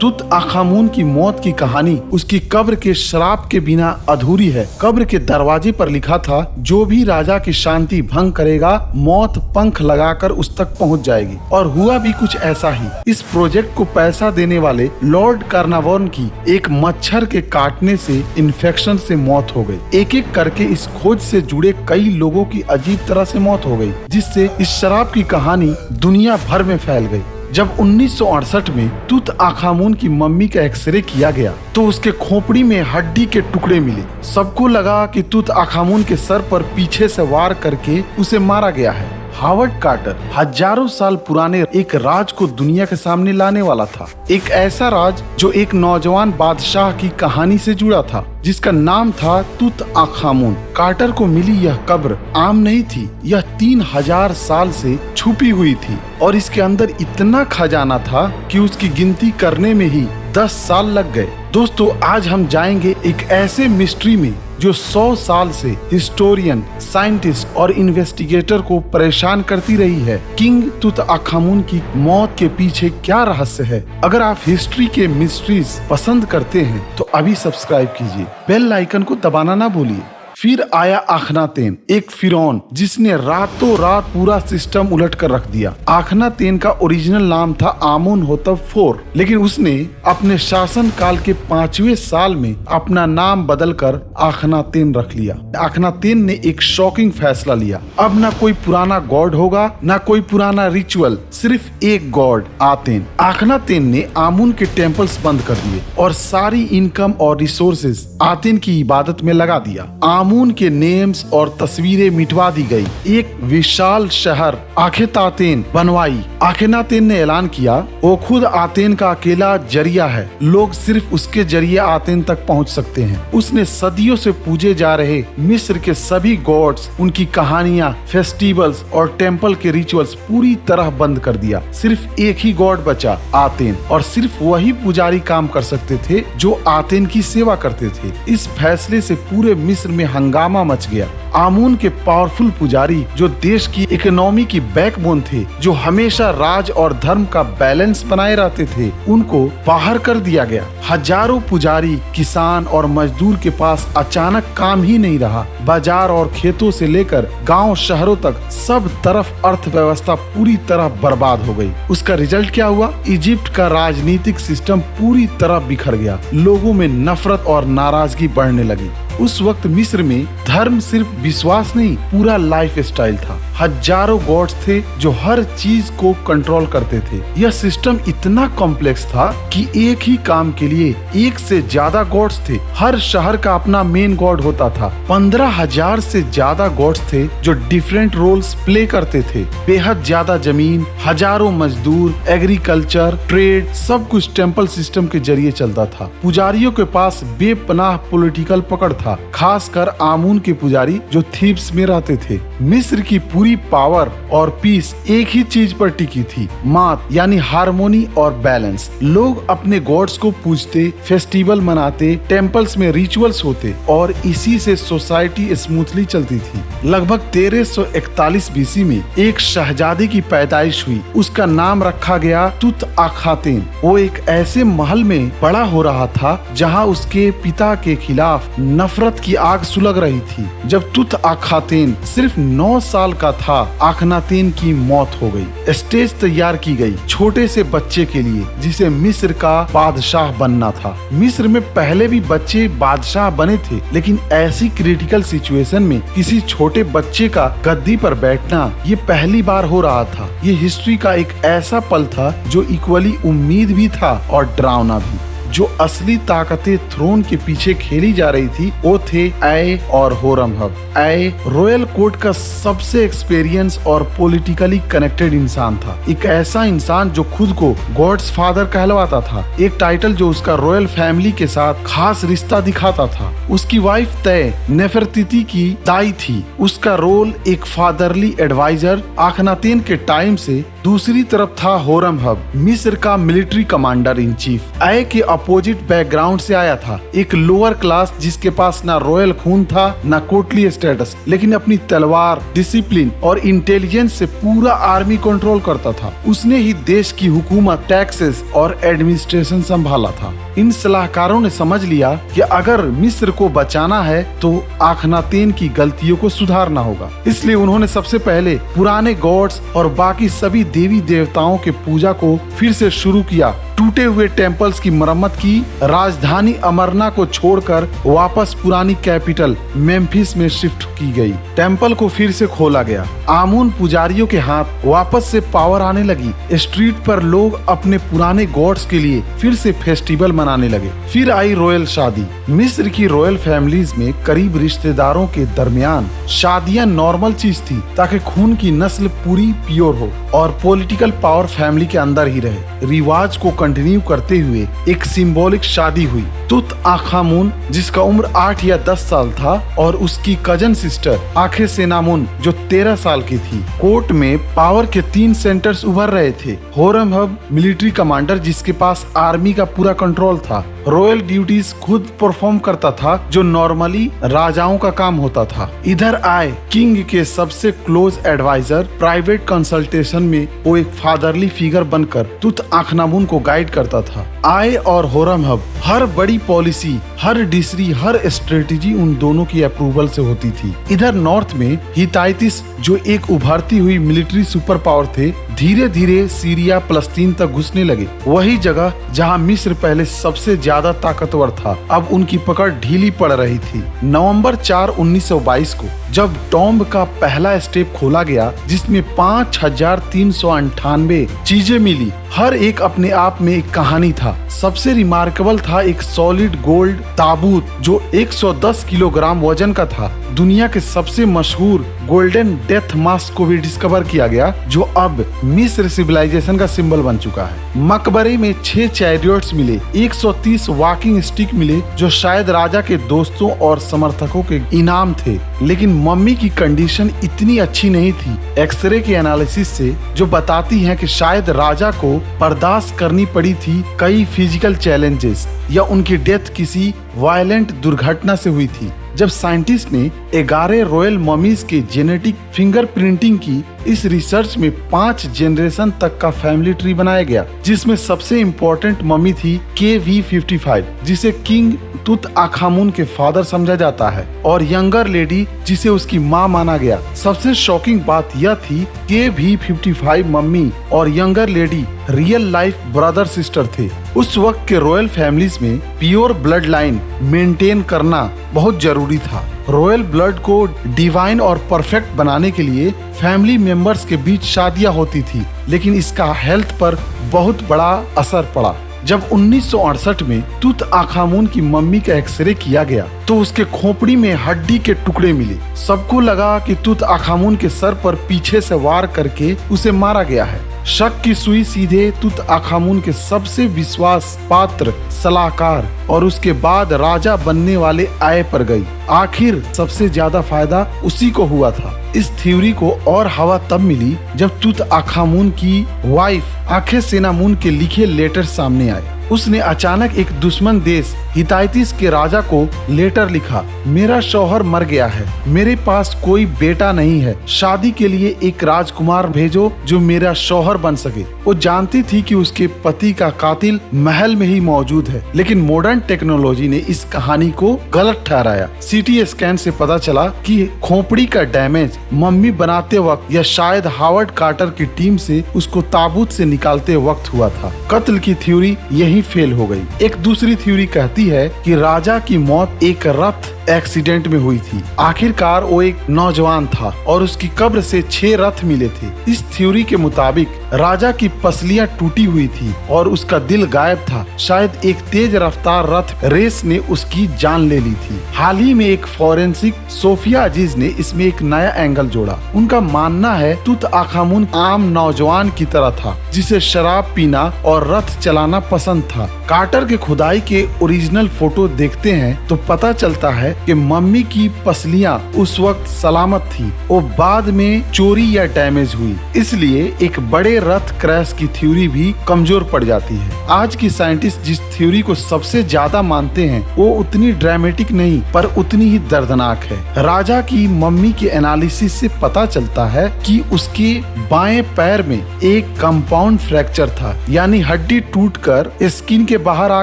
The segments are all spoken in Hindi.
तुत आखामून की मौत की कहानी उसकी कब्र के श्राप के बिना अधूरी है। कब्र के दरवाजे पर लिखा था, जो भी राजा की शांति भंग करेगा मौत पंख लगाकर उस तक पहुंच जाएगी। और हुआ भी कुछ ऐसा ही। इस प्रोजेक्ट को पैसा देने वाले लॉर्ड कार्नावॉन की एक मच्छर के काटने से इन्फेक्शन से मौत हो गई। एक एक करके इस खोज से जुड़े कई लोगों की अजीब तरह से मौत हो गई, जिससे इस शराब की कहानी दुनिया भर में फैल गई। जब 1968 में तुत आखामून की मम्मी का एक्सरे किया गया तो उसके खोपड़ी में हड्डी के टुकड़े मिले। सबको लगा कि तुत आखामून के सर पर पीछे से वार करके उसे मारा गया है। हावर्ड कार्टर हजारों साल पुराने एक राज को दुनिया के सामने लाने वाला था। एक ऐसा राज जो एक नौजवान बादशाह की कहानी से जुड़ा था, जिसका नाम था तुत आखामून। कार्टर को मिली यह कब्र आम नहीं थी। यह 3000 साल से छुपी हुई थी और इसके अंदर इतना खजाना था कि उसकी गिनती करने में ही 10 साल लग गए। दोस्तों, आज हम जाएंगे एक ऐसे मिस्ट्री में जो 100 साल से हिस्टोरियन, साइंटिस्ट और इन्वेस्टिगेटर को परेशान करती रही है। किंग तुत आखामून की मौत के पीछे क्या रहस्य है? अगर आप हिस्ट्री के मिस्ट्रीज पसंद करते हैं तो अभी सब्सक्राइब कीजिए, बेल आइकन को दबाना ना भूलिए। फिर आया आखनातेन, एक फिरौन जिसने रातों रात पूरा सिस्टम उलट कर रख दिया। आखनातेन का ओरिजिनल नाम था आमोनहोतप IV, लेकिन उसने अपने शासन काल के 5वें साल में अपना नाम बदलकर आखनातेन रख लिया। आखनातेन ने एक शॉकिंग फैसला लिया। अब ना कोई पुराना गॉड होगा, ना कोई पुराना रिचुअल, सिर्फ एक गॉड, आतेन। आखनातेन ने आमून के टेम्पल्स बंद कर दिए और सारी इनकम और रिसोर्सेज आतेन की इबादत में लगा दिया। आमून के नेम्स और तस्वीरें मिटवा दी गई। एक विशाल शहर आखेतातेन बनवाई। आखेनातेन ने ऐलान किया, वो खुद आतेन का अकेला जरिया है, लोग सिर्फ उसके जरिए आतेन तक पहुंच सकते हैं। उसने सदियों से पूजे जा रहे मिस्र के सभी गॉड्स, उनकी कहानियां, फेस्टिवल्स और टेम्पल के रिचुअल्स पूरी तरह बंद कर दिया। सिर्फ एक ही गॉड बचा, आतेन, और सिर्फ वही पुजारी काम कर सकते थे जो आतेन की सेवा करते थे। इस फैसले से पूरे मिस्र में हंगामा मच गया। आमून के पावरफुल पुजारी, जो देश की इकोनॉमी की बैकबोन थे, जो हमेशा राज और धर्म का बैलेंस बनाए रहते थे, उनको बाहर कर दिया गया। हजारों पुजारी, किसान और मजदूर के पास अचानक काम ही नहीं रहा। बाजार और खेतों से लेकर गांव शहरों तक सब तरफ अर्थव्यवस्था पूरी तरह बर्बाद हो गई। उसका रिजल्ट क्या हुआ? इजिप्ट का राजनीतिक सिस्टम पूरी तरह बिखर गया। लोगों में नफरत और नाराजगी बढ़ने लगी। उस वक्त मिस्र में धर्म सिर्फ विश्वास नहीं, पूरा लाइफ स्टाइल था। हजारों गॉड्स थे जो हर चीज को कंट्रोल करते थे। यह सिस्टम इतना कॉम्प्लेक्स था कि एक ही काम के लिए एक से ज्यादा गॉड्स थे। हर शहर का अपना मेन गॉड होता था। 15,000 से ज्यादा गॉड्स थे जो डिफरेंट रोल्स प्ले करते थे। बेहद ज्यादा जमीन, हजारों मजदूर, एग्रीकल्चर, ट्रेड, सब कुछ टेम्पल सिस्टम के जरिए चलता था। पुजारियों के पास बेपनाह पॉलिटिकल पकड़ था, खासकर आमून के पुजारी जो थीब्स में रहते थे। मिस्र की पूरी पावर और पीस एक ही चीज पर टिकी थी, मात यानी हार्मोनी और बैलेंस। लोग अपने गॉड्स को पूजते, फेस्टिवल मनाते, टेम्पल्स में रिचुअल्स होते और इसी से सोसाइटी स्मूथली चलती थी। लगभग 1341 BC में एक शहजादी की पैदाइश हुई। उसका नाम रखा गया तुत आखातेन। वो एक ऐसे महल में बड़ा हो रहा था जहाँ उसके पिता के खिलाफ नफरत की आग सुलग रही थी। जब तुत आखातेन सिर्फ 9 साल का था, आखनातेन की मौत हो गई। स्टेज तैयार की गई छोटे से बच्चे के लिए, जिसे मिस्र का बादशाह बनना था। मिस्र में पहले भी बच्चे बादशाह बने थे, लेकिन ऐसी क्रिटिकल सिचुएशन में किसी छोटे बच्चे का गद्दी पर बैठना ये पहली बार हो रहा था। ये हिस्ट्री का एक ऐसा पल था जो इक्वली उम्मीद भी था और डरावना भी। जो असली ताकतें थ्रोन के पीछे खेली जा रही थी वो थे ऐ और होरमहब। ऐ रॉयल कोर्ट का सबसे एक्सपीरियंस और पॉलिटिकली कनेक्टेड इंसान था। एक ऐसा इंसान जो खुद को गॉड्स फादर कहलवाता था, एक टाइटल जो उसका रॉयल फैमिली के साथ खास रिश्ता दिखाता था। उसकी वाइफ तय नेफरतिति की दाई थी। उसका रोल एक फादरली एडवाइजर आखनातेन के टाइम से। दूसरी तरफ था होरमहब, मिस्र का मिलिट्री कमांडर इन चीफ। आय के अपोजिट बैकग्राउंड से आया था, एक लोअर क्लास जिसके पास ना रॉयल खून था ना कोर्टली स्टेटस, लेकिन अपनी तलवार, डिसिप्लिन और इंटेलिजेंस से पूरा आर्मी कंट्रोल करता था। उसने ही देश की हुकूमत, टैक्सेस और एडमिनिस्ट्रेशन संभाला था। इन सलाहकारों ने समझ लिया कि अगर मिस्र को बचाना है तो आखनातेन की गलतियों को सुधारना होगा। इसलिए उन्होंने सबसे पहले पुराने गॉड्स और बाकी सभी देवी देवताओं के पूजा को फिर से शुरू किया। टूटे हुए टेम्पल्स की मरम्मत की। राजधानी अमरना को छोड़कर वापस पुरानी कैपिटल मेम्फिस में शिफ्ट की गई। टेम्पल को फिर से खोला गया। आमून पुजारियों के हाथ वापस से पावर आने लगी। स्ट्रीट पर लोग अपने पुराने गॉड्स के लिए फिर से फेस्टिवल मनाने लगे। फिर आई रॉयल शादी। मिस्र की रॉयल फैमिलीज में करीब रिश्तेदारों के दरमियान शादियां नॉर्मल चीज थी, ताकि खून की नस्ल पूरी प्योर हो और पॉलिटिकल पावर फैमिली के अंदर ही रहे। रिवाज को कंटिन्यू करते हुए एक सिंबॉलिक शादी हुई। तुत आखामून, जिसका उम्र 8 या 10 साल था, और उसकी कजन सिस्टर आखेसेनामुन जो 13 साल की थी। कोर्ट में पावर के 3 सेंटर्स उभर रहे थे। होरमहब मिलिट्री कमांडर जिसके पास आर्मी का पूरा कंट्रोल था, रॉयल ड्यूटीज खुद परफॉर्म करता था जो नॉर्मली राजाओं का काम होता था। इधर आए किंग के सबसे क्लोज एडवाइजर, प्राइवेट कंसल्टेशन में वो एक फादरली फिगर बनकर तुत आखनामून को गाइड करता था। आय और होरमहब हर बड़ी पॉलिसी, हर डिसरी, हर स्ट्रेटेजी उन दोनों की अप्रूवल से होती थी। इधर नॉर्थ में हिताइटिस जो एक उभरती हुई मिलिट्री सुपर पावर थे, धीरे धीरे सीरिया, फलस्तीन तक घुसने लगे। वही जगह जहां मिस्र पहले सबसे ज्यादा ताकतवर था, अब उनकी पकड़ ढीली पड़ रही थी। नवंबर 4, 1922 को जब टॉम्ब का पहला स्टेप खोला गया, जिसमें 5398 चीजें मिली, हर एक अपने आप में एक कहानी था। सबसे रिमार्केबल था एक सॉलिड गोल्ड ताबूत जो 110 किलोग्राम वजन का था। दुनिया के सबसे मशहूर गोल्डन डेथ मास्क को भी डिस्कवर किया गया, जो अब मिस्र सिविलाइजेशन का सिंबल बन चुका है। मकबरे में 6 चैरियट्स मिले, 130 वॉकिंग स्टिक मिले जो शायद राजा के दोस्तों और समर्थकों के इनाम थे। लेकिन मम्मी की कंडीशन इतनी अच्छी नहीं थी, एक्सरे के एनालिसिस से, जो बताती है कि शायद राजा को बर्दाश्त करनी पड़ी थी कई फिजिकल चैलेंजेस, या उनकी डेथ किसी वायलेंट दुर्घटना से हुई थी। जब साइंटिस्ट ने 11 रॉयल ममीज के जेनेटिक फिंगरप्रिंटिंग की, इस रिसर्च में 5 जनरेशन तक का फैमिली ट्री बनाया गया, जिसमें सबसे इम्पोर्टेंट मम्मी थी KV55, जिसे किंग तुत आखामून के फादर समझा जाता है, और यंगर लेडी जिसे उसकी माँ माना गया। सबसे शॉकिंग बात यह थी KV55 मम्मी और younger lady real life brother sister थे। उस वक्त के रॉयल फैमिलीज में प्योर ब्लड लाइन मेंटेन करना बहुत जरूरी था। रॉयल ब्लड को डिवाइन और परफेक्ट बनाने के लिए फैमिली मेंबर्स के बीच शादियां होती थी, लेकिन इसका हेल्थ पर बहुत बड़ा असर पड़ा। जब 1968 में तुत आखामून की मम्मी का एक्सरे किया गया तो उसके खोपड़ी में हड्डी के टुकड़े मिले। सबको लगा कि तुत आखामून के सर पर पीछे से वार करके उसे मारा गया है। शक की सुई सीधे तुत आखामून के सबसे विश्वास पात्र सलाहकार और उसके बाद राजा बनने वाले आय पर गई। आखिर सबसे ज्यादा फायदा उसी को हुआ था। इस थ्योरी को और हवा तब मिली जब तुत आखामून की वाइफ आखेसेनामुन के लिखे लेटर सामने आए। उसने अचानक एक दुश्मन देश हिताइटिस के राजा को लेटर लिखा, मेरा शौहर मर गया है, मेरे पास कोई बेटा नहीं है, शादी के लिए एक राजकुमार भेजो जो मेरा शौहर बन सके। वो जानती थी कि उसके पति का कातिल महल में ही मौजूद है, लेकिन मॉडर्न टेक्नोलॉजी ने इस कहानी को गलत ठहराया। सीटी स्कैन से पता चला कि खोपड़ी का डैमेज मम्मी बनाते वक्त या शायद हावर्ड कार्टर की टीम से उसको ताबूत से निकालते वक्त हुआ था। कत्ल की थ्योरी यही फेल हो गई। एक दूसरी थ्योरी कहती है कि राजा की मौत एक रथ एक्सीडेंट में हुई थी। आखिरकार वो एक नौजवान था और उसकी कब्र से 6 रथ मिले थे। इस थ्योरी के मुताबिक राजा की पसलियां टूटी हुई थी और उसका दिल गायब था। शायद एक तेज रफ्तार रथ रेस ने उसकी जान ले ली थी। हाल ही में एक फॉरेंसिक सोफिया अजीज ने इसमें एक नया एंगल जोड़ा। उनका मानना है तुतअखामुन आम नौजवान की तरह था जिसे शराब पीना और रथ चलाना पसंद था। कार्टर के खुदाई के ओरिजिनल फोटो देखते हैं तो पता चलता है कि मम्मी की पसलियां उस वक्त सलामत थी। वो बाद में चोरी या डैमेज हुई, इसलिए एक बड़े रथ क्रैश की थ्योरी भी कमजोर पड़ जाती है। आज की साइंटिस्ट जिस थ्योरी को सबसे ज्यादा मानते हैं वो उतनी ड्रामेटिक नहीं पर उतनी ही दर्दनाक है। राजा की मम्मी के एनालिसिस से पता चलता है कि उसके बाएं पैर में एक कंपाउंड फ्रैक्चर था, यानी हड्डी टूटकर स्किन के बाहर आ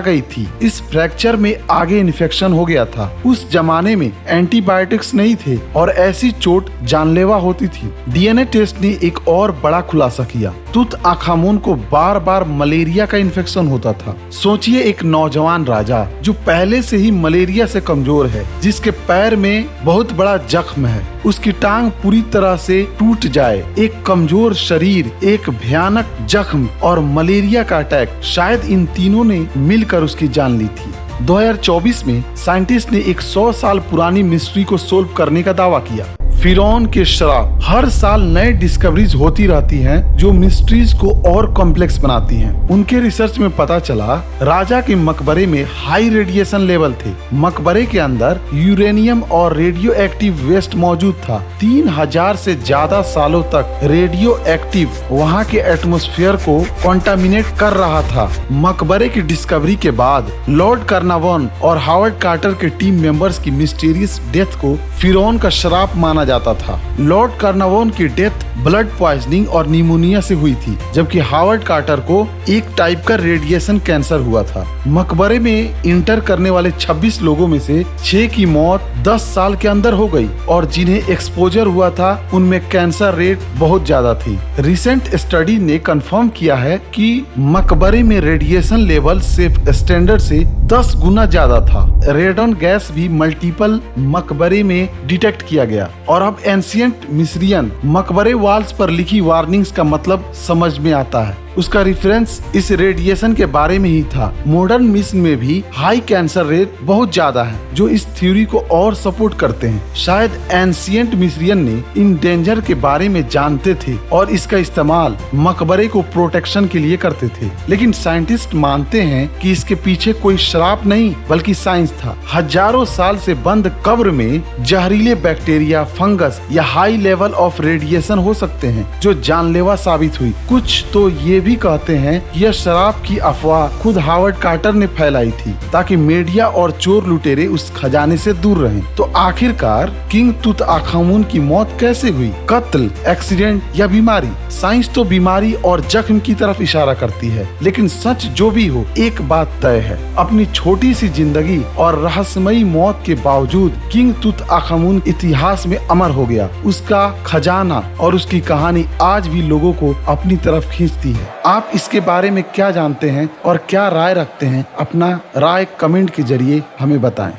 गई थी। इस फ्रैक्चर में आगे इन्फेक्शन हो गया था। उस जमाने में एंटीबायोटिक्स नहीं थे और ऐसी चोट जानलेवा होती थी। डीएनए टेस्ट ने एक और बड़ा खुलासा किया। तुतअखामुन को बार बार मलेरिया का इन्फेक्शन होता था। सोचिए एक नौजवान राजा जो पहले से ही मलेरिया से कमजोर है, जिसके पैर में बहुत बड़ा जख्म है, उसकी टांग पूरी तरह से टूट जाए, एक कमजोर शरीर, एक भयानक जख्म और मलेरिया का अटैक, शायद इन तीनों ने मिलकर उसकी जान ली थी। 2024 में साइंटिस्ट ने एक 100 साल पुरानी मिस्ट्री को सोल्व करने का दावा किया। फिरौन के श्राप। हर साल नए डिस्कवरीज होती रहती हैं जो मिस्ट्रीज को और कॉम्प्लेक्स बनाती हैं। उनके रिसर्च में पता चला राजा के मकबरे में हाई रेडिएशन लेवल थे। मकबरे के अंदर यूरेनियम और रेडियो एक्टिव वेस्ट मौजूद था। 3000 से ज्यादा सालों तक रेडियो एक्टिव वहाँ के एटमॉस्फेयर को कॉन्टामिनेट कर रहा था। मकबरे की डिस्कवरी के बाद लॉर्ड कार्नावान और हावर्ड कार्टर के टीम मेंबर्स की मिस्टीरियस डेथ को फिरौन का श्राप माना जाता था। लॉर्ड कार्नावान की डेथ ब्लड पॉइजनिंग और निमोनिया से हुई थी, जबकि हावर्ड कार्टर को एक टाइप का रेडिएशन कैंसर हुआ था। मकबरे में इंटर करने वाले 26 लोगों में से 6 की मौत 10 साल के अंदर हो गई और जिन्हें एक्सपोजर हुआ था उनमें कैंसर रेट बहुत ज्यादा थी। रिसेंट स्टडी ने कंफर्म किया है कि मकबरे में रेडिएशन लेवल सेफ स्टैंडर्ड से 10 गुना ज्यादा था। रेडन गैस भी मल्टीपल मकबरे में डिटेक्ट किया गया और अब एंशिएंट मिस्रियन मकबरे वॉल्स पर लिखी वार्निंग्स का मतलब समझ में आता है। उसका रेफरेंस इस रेडिएशन के बारे में ही था। मॉडर्न मिस्र में भी हाई कैंसर रेट बहुत ज्यादा है, जो इस थ्योरी को और सपोर्ट करते हैं। शायद एंशिएंट मिस्रियन ने इन डेंजर के बारे में जानते थे और इसका इस्तेमाल मकबरे को प्रोटेक्शन के लिए करते थे। लेकिन साइंटिस्ट मानते हैं कि इसके पीछे कोई श्राप नहीं बल्कि साइंस था। हजारों साल से बंद कब्र में जहरीले बैक्टीरिया, फंगस या हाई लेवल ऑफ रेडिएशन हो सकते हैं जो जानलेवा साबित हुई। कुछ तो ये भी कहते हैं कि यह शराब की अफवाह खुद हावर्ड कार्टर ने फैलाई थी ताकि मीडिया और चोर लुटेरे उस खजाने से दूर रहें। तो आखिरकार किंग तुतअखामुन की मौत कैसे हुई? कत्ल, एक्सीडेंट या बीमारी? साइंस तो बीमारी और जख्म की तरफ इशारा करती है, लेकिन सच जो भी हो, एक बात तय है, अपनी छोटी सी जिंदगी और रहस्यमयी मौत के बावजूद किंग तुतअखामुन इतिहास में अमर हो गया। उसका खजाना और उसकी कहानी आज भी लोगों को अपनी तरफ खींचती है। आप इसके बारे में क्या जानते हैं और क्या राय रखते हैं? अपना राय कमेंट के जरिए हमें बताएं।